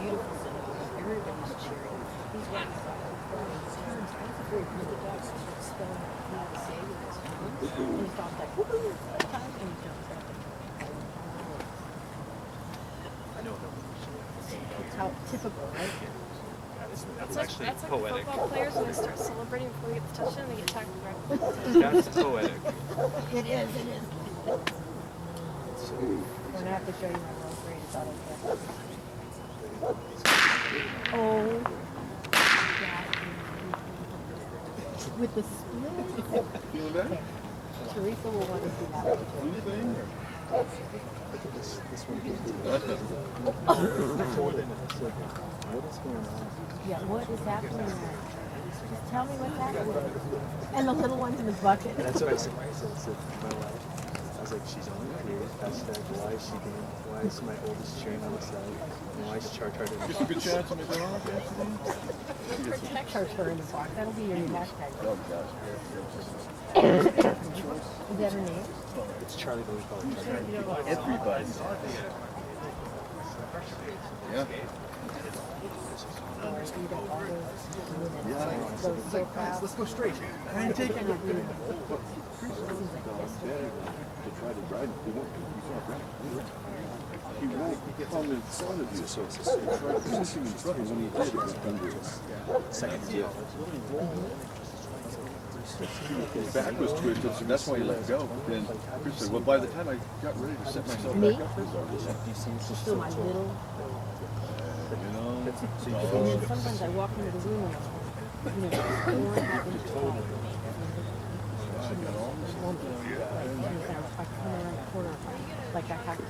beautiful scenery. Everybody's cheering. He's running by. His parents, I was very good. The dogs just spell how to say with his tongue. And his dog's like, woohoo! And he jumps up. I know. It's how typical, right? That's actually that's like poetic. football players when they start celebrating before they get the touchdown, they get tackled right. That's poetic. It is. I'm going to have to show you my roll grade. It's auto Oh. With the split. Feeling better? Teresa will want to see that. Anything? This one is what is going on? Yeah, what is happening there? Just tell me what's happening. And the little ones in the bucket. That's what I said. I said to my wife, I was like, she's only here. Hashtag, why is she being, why is my oldest cheering on the side? And why is Charter? Just a good chance to make it on, Charter in the box. That'll be your new hashtag. Oh, gosh. Is that her name? It's Charlie, but we call her Charlie. Everybody. Yeah. Let's go straight. I ain't taking it. To try to drive, he won't come in front of you, so it's a position in front of him. When he did, it was under his second heel. His back was twisted, so that's why he let go. But then Chris said, well, by the time I got ready to set myself back up, it was already. She's still my little. You know? And then sometimes I walk into the room and the door happens to fall. She won't be. I come around the corner like I have to.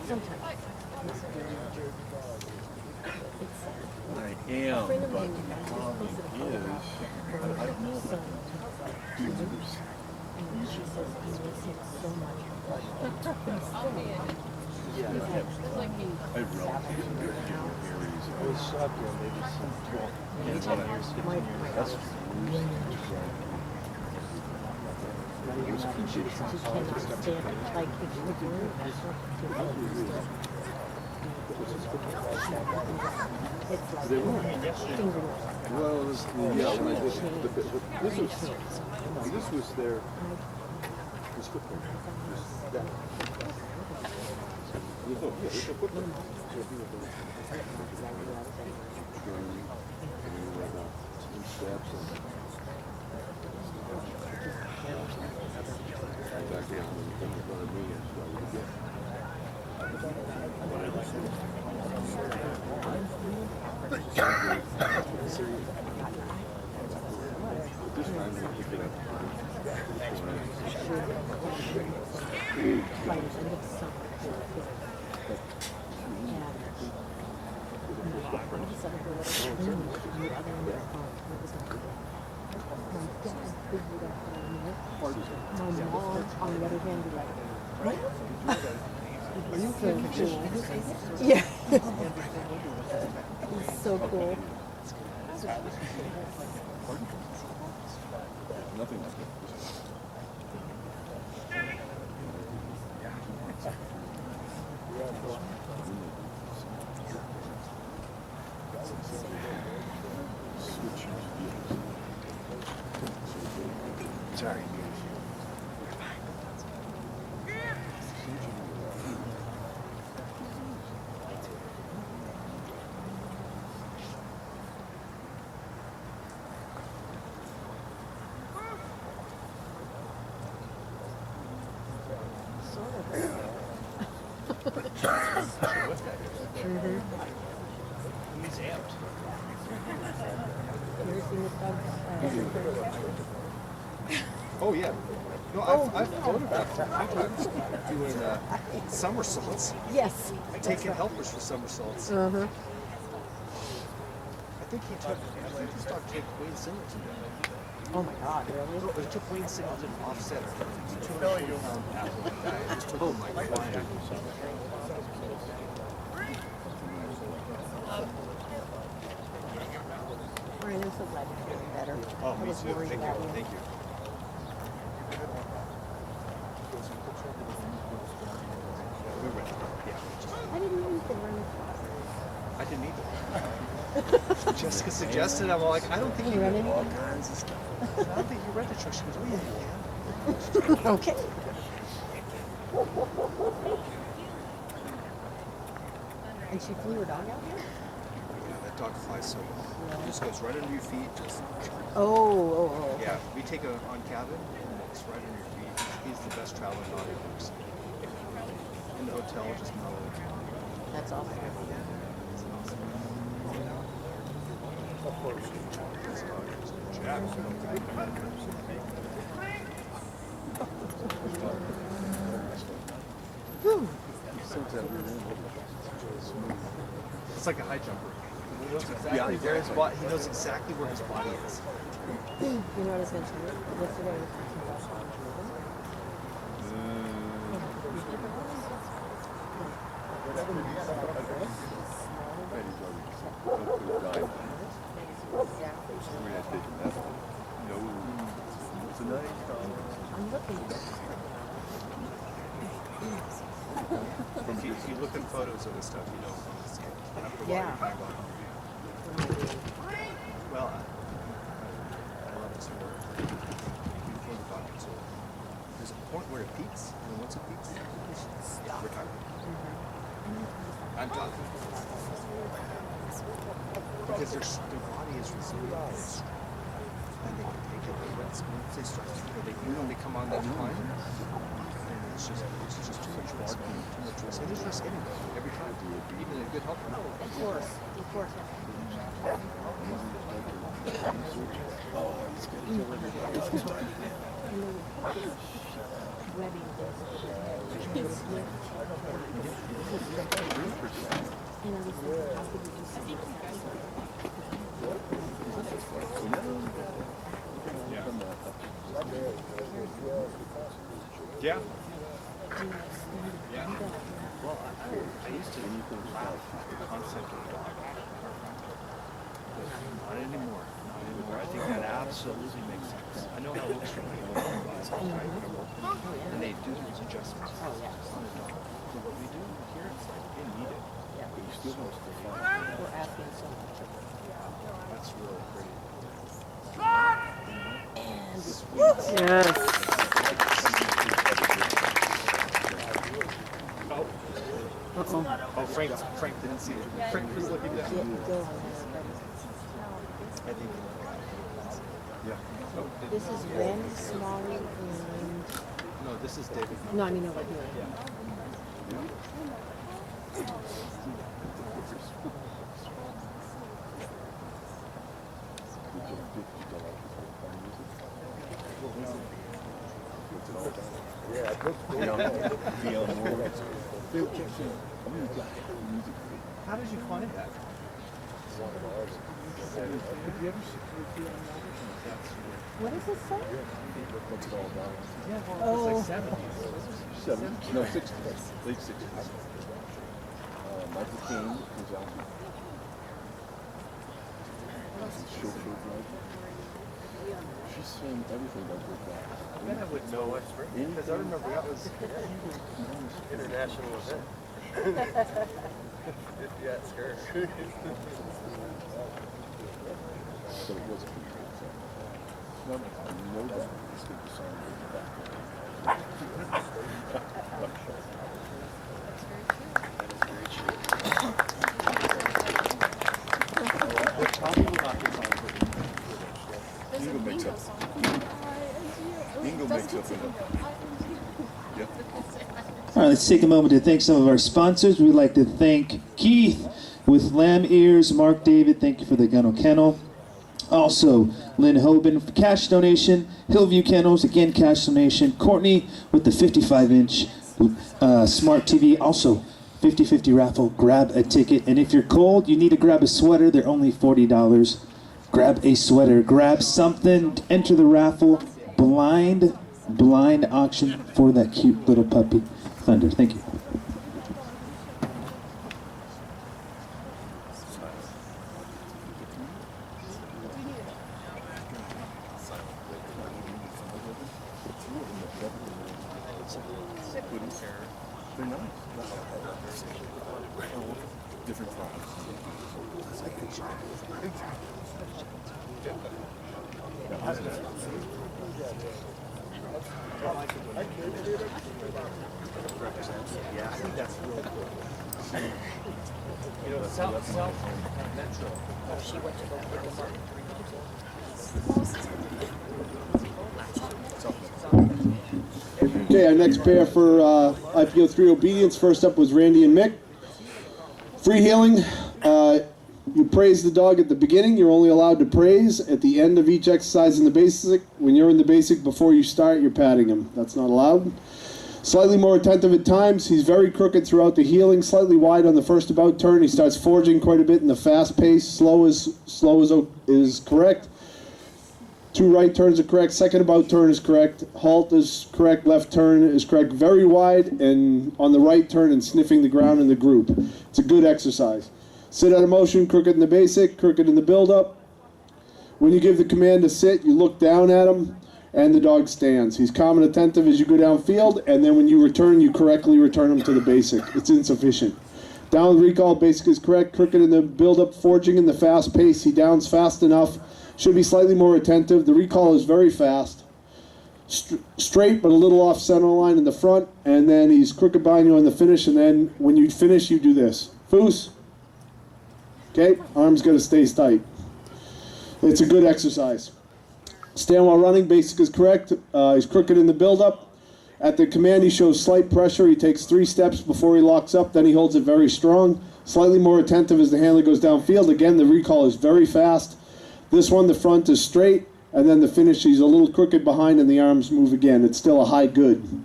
Sometimes. I am, but the problem is, I don't know that. And she says he miss him so much. Yeah, I have relatives in different areas. I was shocked when maybe some 12 years, 15 years. That's She cannot stand it. Like, if you do it, it's like fingernails. well, this, yeah, when I did, this was their footprint. That. It's a footprint. Steps and back down when you come in front of me and started again. But this time we pick it up. My mom, on the other hand, be like, what? Are you so cool? Yeah. He's so cool. Nothing like that. Sorry. He's amped. Oh yeah. No, I've photographed doing somersaults. Yes. Taking helpers for somersaults. Uh-huh. I think his dog took Wayne Singleton. Oh my God, really? No, it took Wayne Singleton offset. Oh my God. Brian, I'm so glad you're feeling better. Oh, I me was too. worried Thank about you. you. Thank you. We went. Yeah. I didn't know you could run a class. I didn't either. Jessica suggested. I'm like, I don't think you You run can. All anything? kinds of stuff. I don't think you read the truck. She goes, oh yeah, you can. Okay. And she flew her dog out here? Yeah, that dog flies so well. It just goes right under your feet. Just Oh. yeah. We take her on cabin, and it's right under your feet. He's the best traveling dog I've ever seen. In the hotel, just mellow. That's awesome. Whew. It's like a high jumper. He knows exactly where his body. He knows exactly where his body is. You know what I was going to tell you? Yesterday I was talking about Sean Jordan. I'm looking. If you look at photos of this stuff, you know. After a while, Yeah. you kind of go, well, I love this sport. Before the dog gets old, there's a point where it peaks, and then once it peaks, retirement. I'm talking. Because their body is resilient and it's strong. And they can take it, once they start, they come on that climb, and it's just too much risk. Too much risk. And there's risk anyway, every time. Even in good health. Of course. Yeah. Yeah. Well, I used to laugh at the concept of dog. Not anymore. Not anymore. I think that absolutely makes sense. I know how it looks from my own eyes, right? And they do those adjustments on a dog. So what we do here, it's like they need it. We're asking so much. That's really great. Yes. Oh, Frank didn't see it. Frank was looking down. I think This is Ben, Smalley, and... no, this is David. No, I mean over here. How did you find that? What does it say? Yeah, well, Oh. it's like 70s. 70s? No, 60s. Late 60s. Michael Caine was out. Chauffeur driver. She's seen everything like that. I bet I would know because I remember that was international event. Yeah, it's scary. So it wasn't controlled. So. No, I know that. This could be something in the back. Ingo makes up. Ingo makes up in it. Yep. All right, let's take a moment to thank some of our sponsors. We'd like to thank Keith with Lamb Ears, Mark David, thank you for the Gunnel Kennel. Also, Lynn Hoban for cash donation, Hillview Kennels, again cash donation, Courtney with the 55-inch smart TV, also 50-50 raffle, grab a ticket. And if you're cold, you need to grab a sweater, they're only $40. Grab a sweater, grab something, enter the raffle, blind auction for that cute little puppy, Thunder. Thank you. They're nice. Different frogs. Yeah, I think that's really cool. You know, South Metro. Okay, our next pair for IPO 3 obedience. First up was Randy and Mick. Free healing. You praise the dog at the beginning. You're only allowed to praise at the end of each exercise in the basic. When you're in the basic, before you start, you're patting him. That's not allowed. Slightly more attentive at times. He's very crooked throughout the healing. Slightly wide on the first about turn. He starts forging quite a bit in the fast pace. Slow is correct. 2 right turns are correct. Second about turn is correct. Halt is correct. Left turn is correct. Very wide and on the right turn and sniffing the ground in the group. It's a good exercise. Sit out of motion, crooked in the basic, crooked in the build-up. When you give the command to sit, you look down at him and the dog stands. He's calm and attentive as you go downfield, and then when you return, you correctly return him to the basic. It's insufficient. Down recall, basic is correct. Crooked in the build-up, forging in the fast pace. He downs fast enough. Should be slightly more attentive. The recall is very fast. Straight, but a little off center line in the front, and then he's crooked behind you on the finish, and then when you finish, you do this. Foos. Okay, arm's got to stay tight. It's a good exercise. Stand while running, basic is correct. He's crooked in the build-up. At the command, he shows slight pressure. He takes 3 steps before he locks up, then he holds it very strong. Slightly more attentive as the handler goes downfield. Again, the recall is very fast. This one, the front is straight, and then the finish, he's a little crooked behind, and the arms move again. It's still a high good.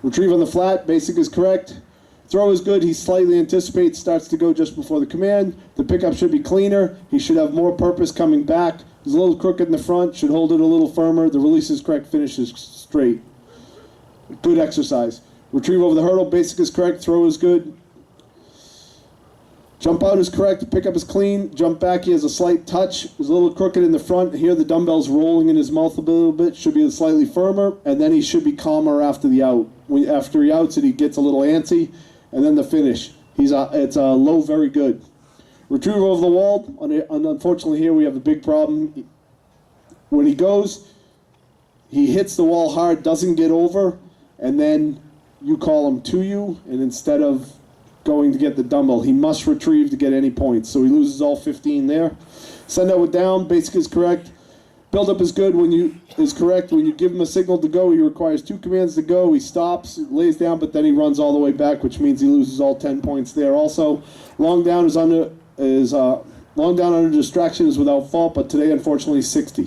Retrieve on the flat, basic is correct. Throw is good. He slightly anticipates, starts to go just before the command. The pickup should be cleaner. He should have more purpose coming back. He's a little crooked in the front, should hold it a little firmer. The release is correct, finish is straight. Good exercise. Retrieve over the hurdle, basic is correct, throw is good. Jump out is correct, the pickup is clean. Jump back, he has a slight touch. He's a little crooked in the front. Here the dumbbell's rolling in his mouth a little bit. Should be slightly firmer, and then he should be calmer after the out. After he outs it, he gets a little antsy, and then the finish. It's a low, very good. Retrieve over the wall. Unfortunately here we have a big problem. When he goes, he hits the wall hard, doesn't get over, and then you call him to you, and instead of going to get the dumbbell, he must retrieve to get any points. So he loses all 15 there. Send out with down, basic is correct. Build up is good is correct. When you give him a signal to go, he requires 2 commands to go. He stops, lays down, but then he runs all the way back, which means he loses all 10 points there. Also, long down long down under distraction is without fault, but today unfortunately 60.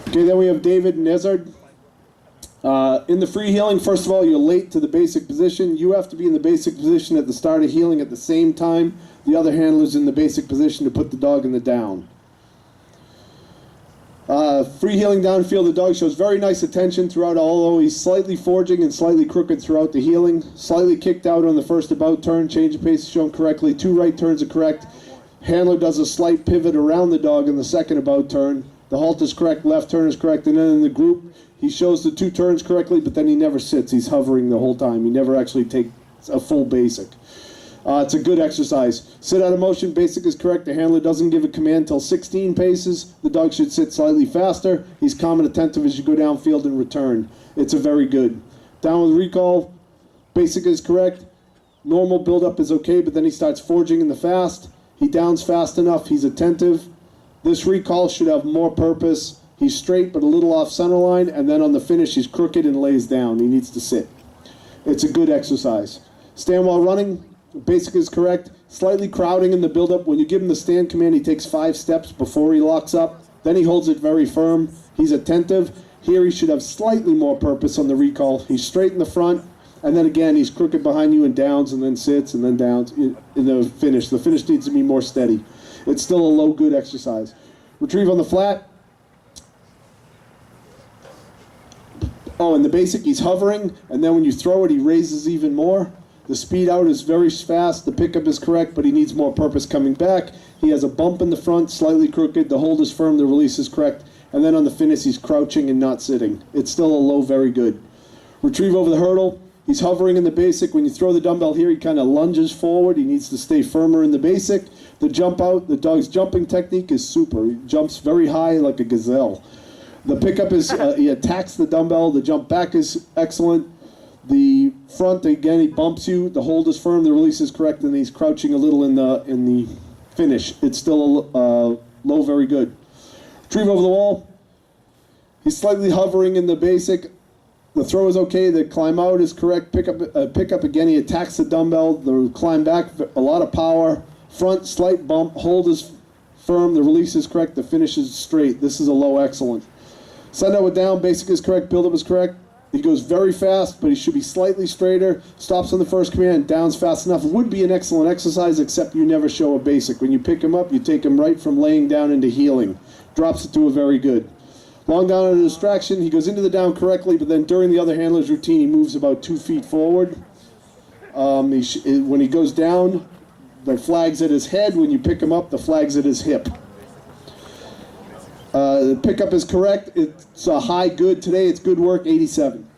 Okay, then we have David and Ezzard. In the free healing, first of all, you're late to the basic position. You have to be in the basic position at the start of healing at the same time the other handler's in the basic position to put the dog in the down. Free healing downfield, the dog shows very nice attention throughout, although he's slightly forging and slightly crooked throughout the healing. Slightly kicked out on the first about turn, change of pace is shown correctly. 2 right turns are correct. Handler does a slight pivot around the dog in the second about turn. The halt is correct, left turn is correct, and then in the group, he shows the 2 turns correctly, but then he never sits. He's hovering the whole time. He never actually takes a full basic. It's a good exercise. Sit out of motion, basic is correct. The handler doesn't give a command till 16 paces. The dog should sit slightly faster. He's calm and attentive as you go downfield and return. It's a very good. Down with recall, basic is correct. Normal build-up is okay, but then he starts forging in the fast. He downs fast enough. He's attentive. This recall should have more purpose. He's straight but a little off center line, and then on the finish he's crooked and lays down. He needs to sit. It's a good exercise. Stand while running, basic is correct. Slightly crowding in the build-up. When you give him the stand command, he takes 5 steps before he locks up. Then he holds it very firm. He's attentive. Here he should have slightly more purpose on the recall. He's straight in the front, and then again he's crooked behind you and downs, and then sits, and then downs in the finish. The finish needs to be more steady. It's still a low good exercise. Retrieve on the flat. Oh, in the basic, he's hovering, and then when you throw it, he raises even more. The speed out is very fast. The pickup is correct, but he needs more purpose coming back. He has a bump in the front, slightly crooked. The hold is firm. The release is correct. And then on the finish, he's crouching and not sitting. It's still a low, very good. Retrieve over the hurdle. He's hovering in the basic. When you throw the dumbbell here, he kind of lunges forward. He needs to stay firmer in the basic. The jump out, the dog's jumping technique is super. He jumps very high like a gazelle. The pickup is, he attacks the dumbbell. The jump back is excellent. The front, again, he bumps you. The hold is firm. The release is correct, and he's crouching a little in the finish. It's still low, very good. Retrieve over the wall. He's slightly hovering in the basic. The throw is okay. The climb out is correct. Pick up again. He attacks the dumbbell. The climb back, a lot of power. Front, slight bump. Hold is firm. The release is correct. The finish is straight. This is a low, excellent. Send out with down. Basic is correct. Build up is correct. He goes very fast, but he should be slightly straighter. Stops on the first command. Down's fast enough. Would be an excellent exercise, except you never show a basic. When you pick him up, you take him right from laying down into healing. Drops it to a very good. Long down on a distraction. He goes into the down correctly, but then during the other handler's routine, he moves about 2 feet forward. When he goes down, the flag's at his head. When you pick him up, the flag's at his hip. The pickup is correct. It's a high good today. It's good work, 87.